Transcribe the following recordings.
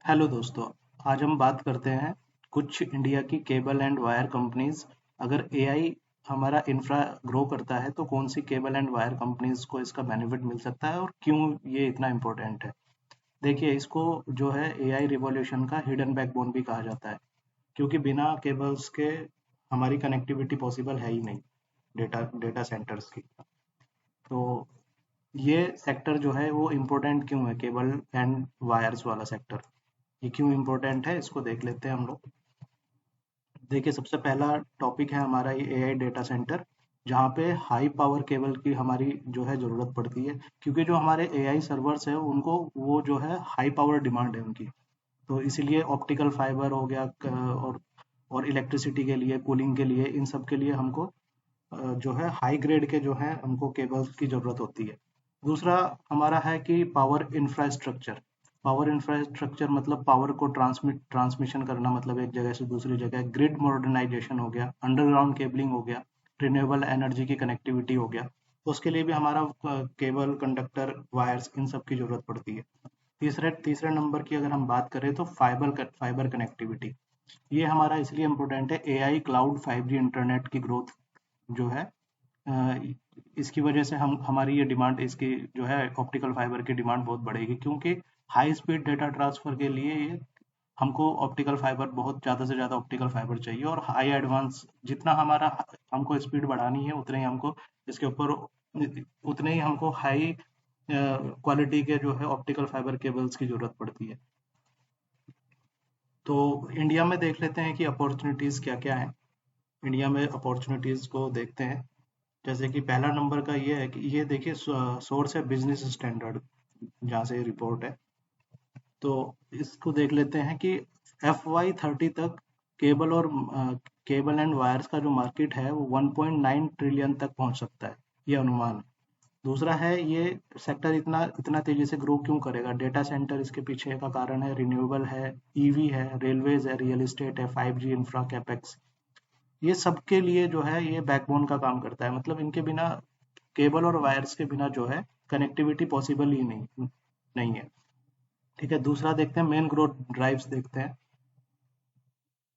Hello दोस्तों। आज हम बात करते हैं कुछ इंडिया की केबल एंड वायर कंपनीज। अगर एआई हमारा इंफ्रा ग्रो करता है तो कौन सी केबल एंड वायर कंपनीज को इसका बेनिफिट मिल सकता है और क्यों ये इतना इम्पोर्टेंट है। देखिए, इसको जो है एआई रिवॉल्यूशन का हिडन बैकबोन भी कहा जाता है, क्योंकि बिना केबल्स के हमारी कनेक्टिविटी पॉसिबल है ही नहीं। डेटा डेटा सेंटर्स की तो ये सेक्टर जो है वो इम्पोर्टेंट क्यों है, केबल एंड वायर्स वाला सेक्टर। ये क्यों इम्पोर्टेंट है, इसको देख लेते हैं हम लोग। देखिए, सबसे पहला टॉपिक है हमारा ये एआई डेटा सेंटर, जहाँ पे हाई पावर केबल की हमारी जो है ज़रूरत पड़ती है, क्योंकि जो हमारे एआई सर्वर्स है उनको वो जो है हाई पावर डिमांड है उनकी। तो इसीलिए ऑप्टिकल फाइबर हो गया और इलेक्ट्रिसिटी के लिए, कूलिंग के लिए, इन सब के लिए हमको जो है हाई ग्रेड के जो है हमको केबल्स की ज़रूरत होती है। दूसरा हमारा है कि पावर इंफ्रास्ट्रक्चर मतलब पावर को ट्रांसमिशन करना, मतलब एक जगह से दूसरी जगह। ग्रिड मॉडर्नाइजेशन हो गया, अंडरग्राउंड केबलिंग हो गया, रिन्यूएबल एनर्जी की कनेक्टिविटी हो गया। तो उसके लिए भी हमारा केबल, कंडक्टर, वायर्स, इन सब की ज़रूरत पड़ती है। तीसरे तीसरे नंबर की अगर हम बात करें तो फाइबर कनेक्टिविटी। ये हमारा इसलिए इम्पोर्टेंट है, एआई, क्लाउड, 5G इंटरनेट की ग्रोथ जो है, अ, इसकी वजह से हम हमारी ये डिमांड, इसकी जो है ऑप्टिकल फाइबर की डिमांड बहुत बढ़ेगी, क्योंकि हाई स्पीड डेटा ट्रांसफर के लिए ये हमको ऑप्टिकल फाइबर, बहुत ज़्यादा से ज़्यादा ऑप्टिकल फाइबर चाहिए। और हाई एडवांस, जितना हमारा हमको स्पीड बढ़ानी है उतने ही हमको इसके ऊपर उतने ही हमको हाई क्वालिटी के जो है ऑप्टिकल फाइबर केबल्स की ज़रूरत पड़ती है। तो इंडिया में देख लेते हैं कि अपॉर्चुनिटीज़ क्या क्या हैं। इंडिया में अपॉर्चुनिटीज़ को देखते हैं। जैसे कि पहला नंबर का ये है कि ये देखिए, सोर्स है बिजनेस स्टैंडर्ड, जहाँ से रिपोर्ट है। तो इसको देख लेते हैं कि FY30 तक केबल और केबल एंड वायर्स का जो मार्केट है वो 1.9 ट्रिलियन तक पहुंच सकता है, ये अनुमान। दूसरा है, ये सेक्टर इतना इतना तेजी से ग्रो क्यों करेगा। डेटा सेंटर इसके पीछे का कारण है, रिन्यूएबल है, ईवी है, रेलवेज है, रियल एस्टेट है, 5G इंफ्रा, कैपेक्स। ये सबके लिए जो है ये बैकबोन का काम करता है, मतलब इनके बिना, केबल और वायर्स के बिना जो है कनेक्टिविटी पॉसिबल ही नहीं नहीं है। ठीक है, दूसरा देखते हैं, मेन ग्रोथ ड्राइव्स देखते हैं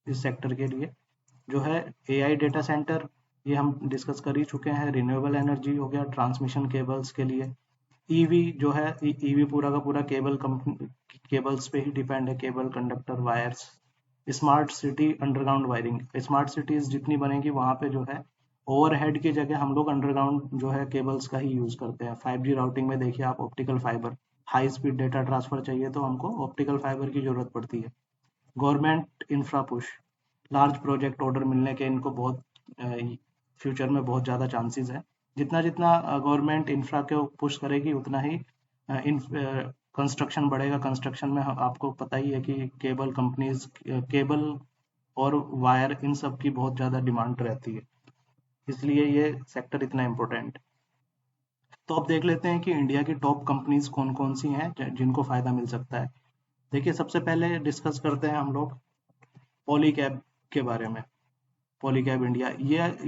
इस सेक्टर के लिए। जो है एआई डेटा सेंटर, ये हम डिस्कस कर ही चुके हैं। रिन्यूएबल एनर्जी हो गया, ट्रांसमिशन केबल्स के लिए। ईवी जो है, ईवी पूरा का पूरा केबल्स पे ही डिपेंड है, cable, conductor, wires. Smart city, underground wiring. Smart cities जितनी बनेगी वहां पे जो है ओवरहेड की जगह हम लोग अंडरग्राउंड जो है केबल्स का ही यूज करते हैं। 5G राउटिंग में देखिए आप, optical fibre, high speed data transfer चाहिए तो हमको ऑप्टिकल फाइबर की जरूरत पड़ती है। Government infra push, large project order मिलने के इनको बहुत फ्यूचर में बहुत ज़्यादा चांसेस है। जितना जितना गवर्नमेंट इंफ्रा को पुश करेगी उतना ही कंस्ट्रक्शन बढ़ेगा। कंस्ट्रक्शन में आपको पता ही है कि केबल कंपनीज, केबल और वायर, इन सब की बहुत ज़्यादा डिमांड रहती है, इसलिए ये सेक्टर इतना इम्पोर्टेंट। तो अब देख लेते हैं कि इंडिया की टॉप कंपनीज कौन कौन सी हैं जिनको फ़ायदा मिल सकता है। देखिए, सबसे पहले डिस्कस करते हैं हम लोग पॉलीकैब के बारे में। पॉलीकैब इंडिया,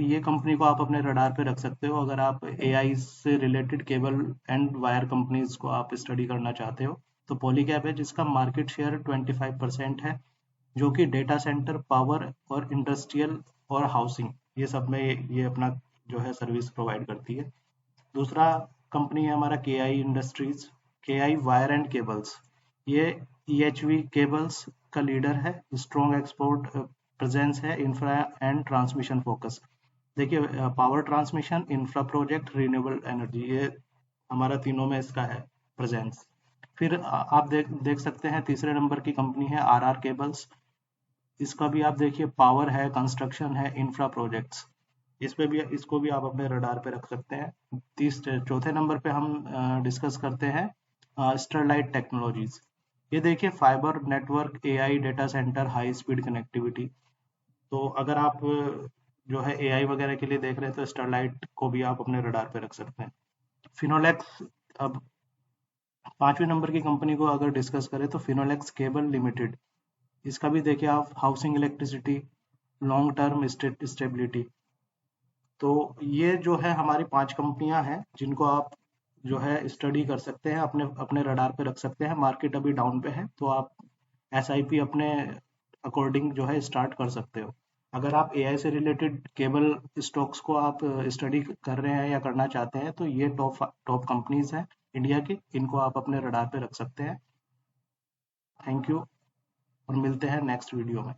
ये कंपनी को आप अपने रडार पे रख सकते हो अगर आप एआई से related cable and wire companies को आप स्टडी करना चाहते हो। तो पॉलीकैब है जिसका मार्केट शेयर 25% है, जो कि डेटा सेंटर, पावर और इंडस्ट्रियल और हाउसिंग, ये सब में ये अपना जो है सर्विस प्रोवाइड करती है। दूसरा कंपनी है हमारा के आई इंडस्ट्रीज, के आई वायर एंड केबल्स। ये EHV केबल्स का लीडर है, स्ट्रॉन्ग एक्सपोर्ट प्रेजेंस है, इंफ्रा एंड ट्रांसमिशन फोकस। देखिए, power transmission, infra project, renewable energy, ये हमारा तीनों में इसका है प्रेजेंस। फिर आप देख देख सकते हैं, तीसरे नंबर की कंपनी है RR केबल्स। इसका भी आप देखिए, पावर है, कंस्ट्रक्शन है, इंफ्रा प्रोजेक्ट्स। इस पे भी, इसको भी आप अपने रडार पे रख सकते हैं। चौथे नंबर पे हम डिस्कस करते हैं स्टरलाइट टेक्नोलॉजीज। ये देखिए, fibre network, AI data centre, high speed connectivity. तो अगर आप जो है एआई वगैरह के लिए देख रहे हैं तो स्टरलाइट को भी आप अपने रडार पे रख सकते हैं। फिनोलेक्स, अब पांचवें नंबर की कंपनी को अगर डिस्कस करें तो फिनोलेक्स केबल लिमिटेड। इसका भी देखिए आप, housing, electricity, long term stability. तो ये जो है हमारी 5 कंपनियाँ हैं जिनको आप जो है स्टडी कर सकते हैं, अपने अपने रडार पे रख सकते हैं। मार्केट अभी डाउन पे है तो आप SIP अपने अकॉर्डिंग जो है स्टार्ट कर सकते हो। अगर आप AI से रिलेटेड केबल स्टॉक्स को आप स्टडी कर रहे हैं या करना चाहते हैं तो ये टॉप टॉप कंपनीज हैं इंडिया की, इनको आप अपने रडार पे रख सकते हैं। थैंक यू और मिलते हैं नेक्स्ट वीडियो में।